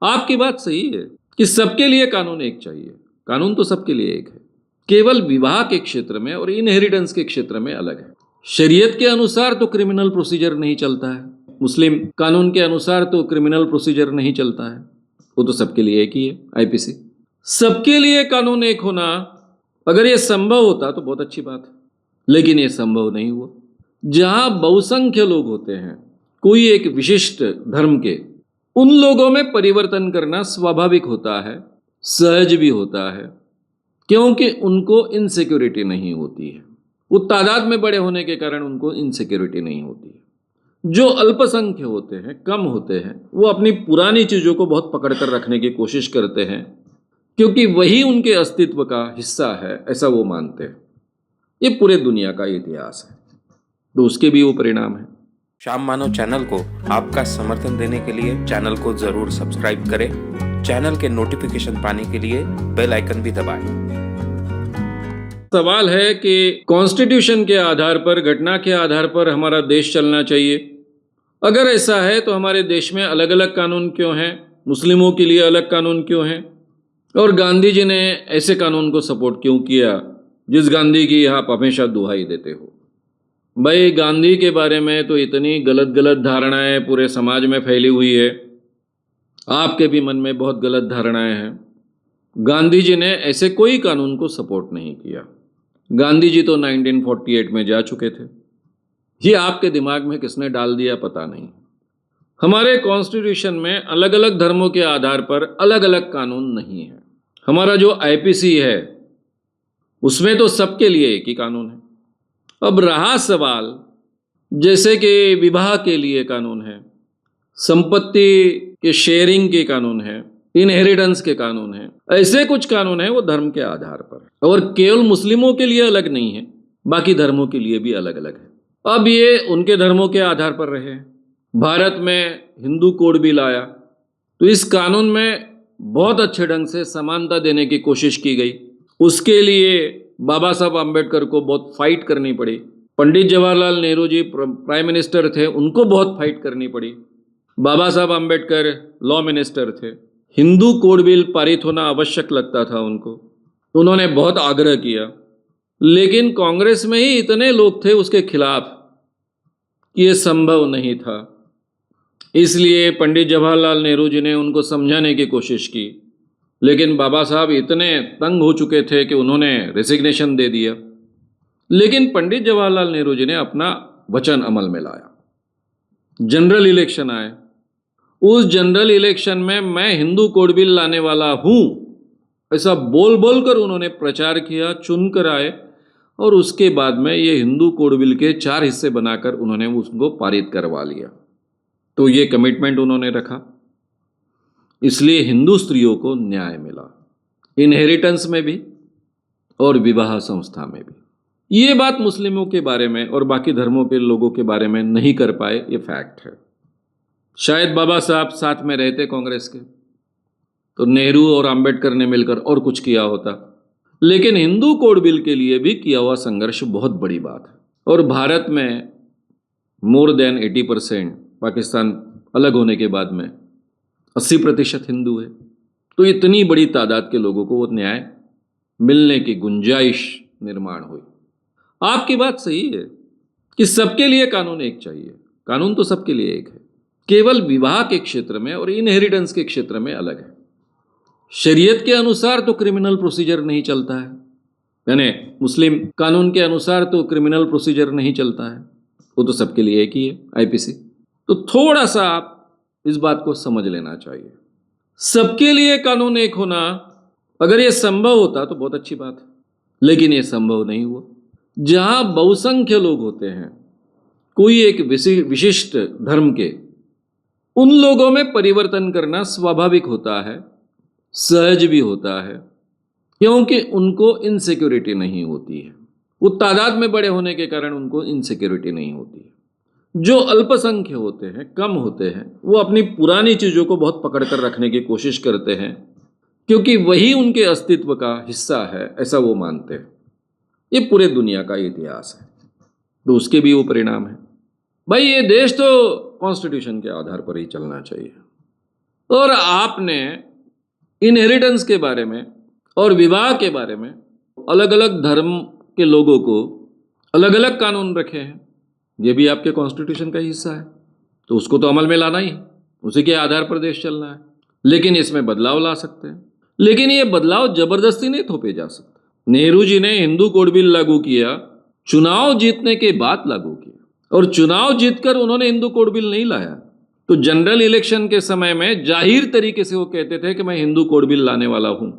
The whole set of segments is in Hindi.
आपकी बात सही है कि सबके लिए कानून एक चाहिए। कानून तो सबके लिए एक है, केवल विवाह के क्षेत्र में और इनहेरिटेंस के क्षेत्र में अलग है। शरीयत के अनुसार तो क्रिमिनल प्रोसीजर नहीं चलता है, मुस्लिम कानून के अनुसार तो क्रिमिनल प्रोसीजर नहीं चलता है, वो तो सबके लिए एक ही है, आईपीसी। सबके लिए कानून एक होना अगर ये संभव होता तो बहुत अच्छी बात है, लेकिन ये संभव नहीं हुआ। जहां बहुसंख्य लोग होते हैं कोई एक विशिष्ट धर्म के, उन लोगों में परिवर्तन करना स्वाभाविक होता है, सहज भी होता है, क्योंकि उनको इनसिक्योरिटी नहीं होती है। वो तादाद में बड़े होने के कारण उनको इनसिक्योरिटी नहीं होती है। जो अल्पसंख्य होते हैं, कम होते हैं, वो अपनी पुरानी चीज़ों को बहुत पकड़ कर रखने की कोशिश करते हैं, क्योंकि वही उनके अस्तित्व का हिस्सा है, ऐसा वो मानते हैं। ये पूरे दुनिया का इतिहास है, तो उसके भी वो परिणाम है। श्याम मानव चैनल को आपका समर्थन देने के लिए चैनल को जरूर सब्सक्राइब करें। चैनल के नोटिफिकेशन पाने के लिए बेल आइकन भी दबाएं। सवाल है कि कॉन्स्टिट्यूशन के आधार पर, घटना के आधार पर हमारा देश चलना चाहिए। अगर ऐसा है तो हमारे देश में अलग अलग कानून क्यों हैं, मुस्लिमों के लिए अलग कानून क्यों हैं, और गांधी जी ने ऐसे कानून को सपोर्ट क्यों किया जिस गांधी की आप हमेशा दुहाई देते हो। भाई, गांधी के बारे में तो इतनी गलत गलत धारणाएं पूरे समाज में फैली हुई है, आपके भी मन में बहुत गलत धारणाएं हैं। गांधी जी ने ऐसे कोई कानून को सपोर्ट नहीं किया। गांधी जी तो 1948 में जा चुके थे। ये आपके दिमाग में किसने डाल दिया पता नहीं। हमारे कॉन्स्टिट्यूशन में अलग अलग धर्मों के आधार पर अलग अलग कानून नहीं है। हमारा जो आईपीसी है उसमें तो सबके लिए एक ही कानून है। अब रहा सवाल, जैसे कि विवाह के लिए कानून है, संपत्ति के शेयरिंग के कानून है, इनहेरिटेंस के कानून है, ऐसे कुछ कानून है वो धर्म के आधार पर, और केवल मुस्लिमों के लिए अलग नहीं है, बाकी धर्मों के लिए भी अलग अलग है। अब ये उनके धर्मों के आधार पर रहे। भारत में हिंदू कोड बिल आया तो इस कानून में बहुत अच्छे ढंग से समानता देने की कोशिश की गई। उसके लिए बाबा साहब आम्बेडकर को बहुत फाइट करनी पड़ी। पंडित जवाहरलाल नेहरू जी प्राइम मिनिस्टर थे, उनको बहुत फाइट करनी पड़ी। बाबा साहब आम्बेडकर लॉ मिनिस्टर थे। हिंदू कोड बिल पारित होना आवश्यक लगता था उनको, उन्होंने बहुत आग्रह किया, लेकिन कांग्रेस में ही इतने लोग थे उसके खिलाफ कि ये संभव नहीं था। इसलिए पंडित जवाहरलाल नेहरू जी ने उनको समझाने की कोशिश की, लेकिन बाबा साहब इतने तंग हो चुके थे कि उन्होंने रेसिग्नेशन दे दिया। लेकिन पंडित जवाहरलाल नेहरू जी ने अपना वचन अमल में लाया। जनरल इलेक्शन आए, उस जनरल इलेक्शन में मैं हिंदू कोड बिल लाने वाला हूं, ऐसा बोल बोल कर उन्होंने प्रचार किया, चुन कर आए, और उसके बाद में ये हिंदू कोड बिल के 4 हिस्से बनाकर उन्होंने उसको पारित करवा लिया। तो ये कमिटमेंट उन्होंने रखा, इसलिए हिंदू स्त्रियों को न्याय मिला, इनहेरिटेंस में भी और विवाह संस्था में भी। ये बात मुस्लिमों के बारे में और बाकी धर्मों के लोगों के बारे में नहीं कर पाए, ये फैक्ट है। शायद बाबा साहब साथ में रहते कांग्रेस के तो नेहरू और अंबेडकर ने मिलकर और कुछ किया होता, लेकिन हिंदू कोड बिल के लिए भी किया हुआ संघर्ष बहुत बड़ी बात है। और भारत में मोर देन 80%, पाकिस्तान अलग होने के बाद में 80% हिंदू है, तो इतनी बड़ी तादाद के लोगों को वो न्याय मिलने की गुंजाइश निर्माण हुई। आपकी बात सही है कि सबके लिए कानून एक चाहिए। कानून तो सबके लिए एक है, केवल विवाह के क्षेत्र में और इनहेरिटेंस के क्षेत्र में अलग है। शरीयत के अनुसार तो क्रिमिनल प्रोसीजर नहीं चलता है, यानी मुस्लिम कानून के अनुसार तो क्रिमिनल प्रोसीजर नहीं चलता है, वो तो सबके लिए एक ही है, आईपीसी। तो थोड़ा सा आप इस बात को समझ लेना चाहिए। सबके लिए कानून एक होना अगर ये संभव होता तो बहुत अच्छी बात है, लेकिन ये संभव नहीं हुआ। जहां बहुसंख्य लोग होते हैं कोई एक विशिष्ट धर्म के, उन लोगों में परिवर्तन करना स्वाभाविक होता है, सहज भी होता है, क्योंकि उनको इनसिक्योरिटी नहीं होती है। वो तादाद में बड़े होने के कारण उनको इनसिक्योरिटी नहीं होती है। जो अल्पसंख्य होते हैं, कम होते हैं, वो अपनी पुरानी चीज़ों को बहुत पकड़ कर रखने की कोशिश करते हैं, क्योंकि वही उनके अस्तित्व का हिस्सा है, ऐसा वो मानते हैं। ये पूरे दुनिया का इतिहास है, तो उसके भी वो परिणाम है। भाई, ये देश तो कॉन्स्टिट्यूशन के आधार पर ही चलना चाहिए। और आपने इनहेरिटेंस के बारे में और विवाह के बारे में अलग अलग धर्म के लोगों को अलग अलग कानून रखे हैं। ये भी आपके कॉन्स्टिट्यूशन का हिस्सा है, तो उसको तो अमल में लाना ही है, उसी के आधार पर देश चलना है। लेकिन इसमें बदलाव ला सकते हैं, लेकिन ये बदलाव जबरदस्ती नहीं थोपे जा सकते। नेहरू जी ने हिंदू कोड बिल लागू किया, चुनाव जीतने के बाद लागू किया, और चुनाव जीतकर उन्होंने हिंदू कोड बिल नहीं लाया। तो जनरल इलेक्शन के समय में जाहिर तरीके से वो कहते थे कि मैं हिंदू कोड बिल लाने वाला हूं,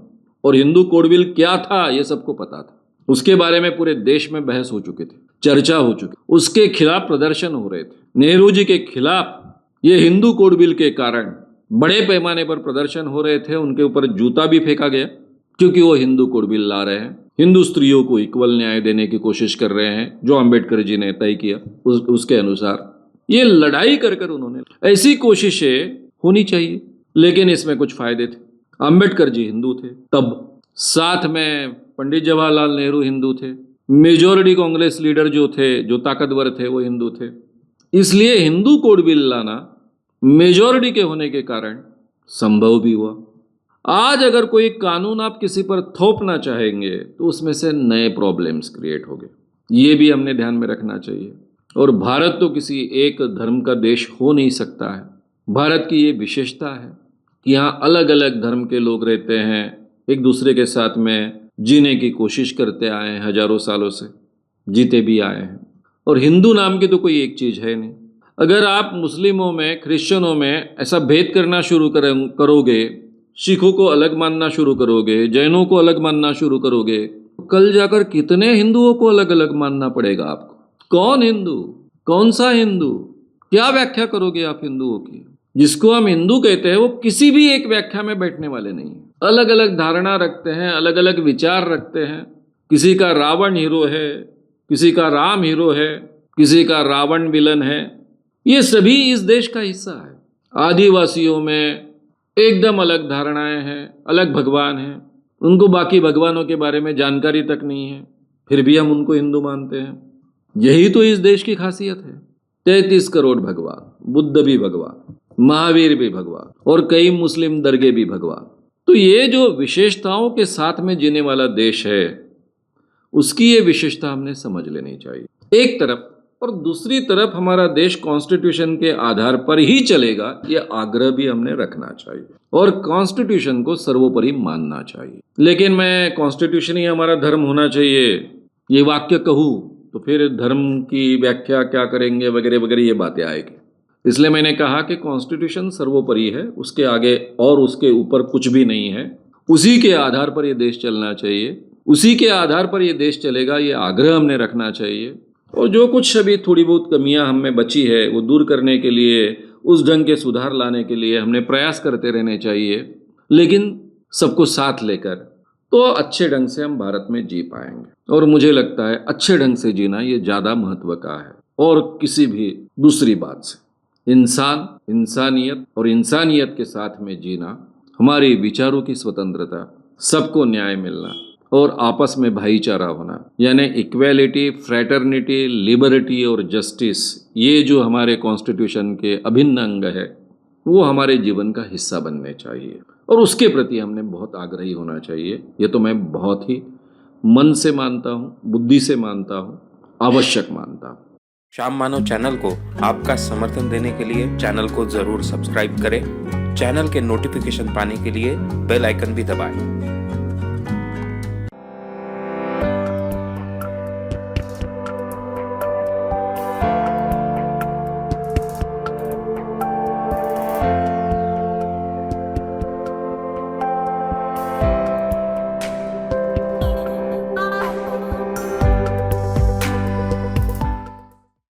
और हिंदू कोड बिल क्या था ये सबको पता था। उसके बारे में पूरे देश में बहस हो चुकी थी, चर्चा हो चुकी, उसके खिलाफ प्रदर्शन हो रहे थे। नेहरू जी के खिलाफ ये हिंदू कोड बिल के कारण बड़े पैमाने पर प्रदर्शन हो रहे थे, उनके ऊपर जूता भी फेंका गया, क्योंकि वो हिंदू कोड बिल ला रहे हैं, हिंदू स्त्रियों को इक्वल न्याय देने की कोशिश कर रहे हैं, जो अंबेडकर जी ने तय किया उसके अनुसार। ये लड़ाई कर कर उन्होंने, ऐसी कोशिशें होनी चाहिए, लेकिन इसमें कुछ फायदे थे। अंबेडकर जी हिंदू थे तब, साथ में पंडित जवाहरलाल नेहरू हिंदू थे, मेजॉरिटी कांग्रेस लीडर जो थे, जो ताकतवर थे, वो हिंदू थे। इसलिए हिंदू कोड बिल लाना मेजॉरिटी के होने के कारण संभव भी हुआ। आज अगर कोई कानून आप किसी पर थोपना चाहेंगे तो उसमें से नए प्रॉब्लम्स क्रिएट होंगे, ये भी हमने ध्यान में रखना चाहिए। और भारत तो किसी एक धर्म का देश हो नहीं सकता है। भारत की ये विशेषता है कि यहाँ अलग अलग धर्म के लोग रहते हैं, एक दूसरे के साथ में जीने की कोशिश करते आए हैं, हजारों सालों से जीते भी आए हैं। और हिंदू नाम की तो कोई एक चीज़ है नहीं। अगर आप मुस्लिमों में, क्रिश्चियनों में ऐसा भेद करना शुरू करोगे, सिखों को अलग मानना शुरू करोगे, जैनों को अलग मानना शुरू करोगे, तो कल जाकर कितने हिंदुओं को अलग अलग मानना पड़ेगा आपको। कौन हिंदू, कौन सा हिंदू, क्या व्याख्या करोगे आप हिंदुओं की? जिसको हम हिंदू कहते हैं वो किसी भी एक व्याख्या में बैठने वाले नहीं है। अलग अलग धारणा रखते हैं, अलग अलग विचार रखते हैं। किसी का रावण हीरो है, किसी का राम हीरो है, किसी का रावण विलन है। ये सभी इस देश का हिस्सा है। आदिवासियों में एकदम अलग धारणाएं हैं, अलग भगवान हैं, उनको बाकी भगवानों के बारे में जानकारी तक नहीं है, फिर भी हम उनको हिंदू मानते हैं। यही तो इस देश की खासियत है। 33 करोड़ भगवान, बुद्ध भी भगवान, महावीर भी भगवान, और कई मुस्लिम दरगे भी भगवान। तो ये जो विशेषताओं के साथ में जीने वाला देश है, उसकी ये विशेषता हमने समझ लेनी चाहिए एक तरफ। और दूसरी तरफ हमारा देश कॉन्स्टिट्यूशन के आधार पर ही चलेगा, ये आग्रह भी हमने रखना चाहिए, और कॉन्स्टिट्यूशन को सर्वोपरि मानना चाहिए। लेकिन मैं कॉन्स्टिट्यूशन ही हमारा धर्म होना चाहिए ये वाक्य कहूँ तो फिर धर्म की व्याख्या क्या करेंगे वगैरह वगैरह ये बातें आएगी। इसलिए मैंने कहा कि कॉन्स्टिट्यूशन सर्वोपरि है, उसके आगे और उसके ऊपर कुछ भी नहीं है। उसी के आधार पर ये देश चलना चाहिए, उसी के आधार पर ये देश चलेगा, ये आग्रह हमने रखना चाहिए। और जो कुछ अभी थोड़ी बहुत कमियां हम में बची है वो दूर करने के लिए, उस ढंग के सुधार लाने के लिए हमने प्रयास करते रहने चाहिए, लेकिन सबको साथ लेकर, तो अच्छे ढंग से हम भारत में जी पाएंगे। और मुझे लगता है अच्छे ढंग से जीना ये ज़्यादा महत्व का है, और किसी भी दूसरी बात से। इंसान, इंसानियत और इंसानियत के साथ में जीना, हमारे विचारों की स्वतंत्रता, सबको न्याय मिलना और आपस में भाईचारा होना, यानी इक्वेलिटी, फ्रेटर्निटी, लिबर्टी और जस्टिस, ये जो हमारे कॉन्स्टिट्यूशन के अभिन्न अंग है, वो हमारे जीवन का हिस्सा बनने चाहिए, और उसके प्रति हमने बहुत आग्रही होना चाहिए। ये तो मैं बहुत ही मन से मानता हूँ, बुद्धि से मानता हूँ, आवश्यक मानता हूँ। श्याम मानव चैनल को आपका समर्थन देने के लिए चैनल को जरूर सब्सक्राइब करें। चैनल के नोटिफिकेशन पाने के लिए बेल आइकन भी दबाएं।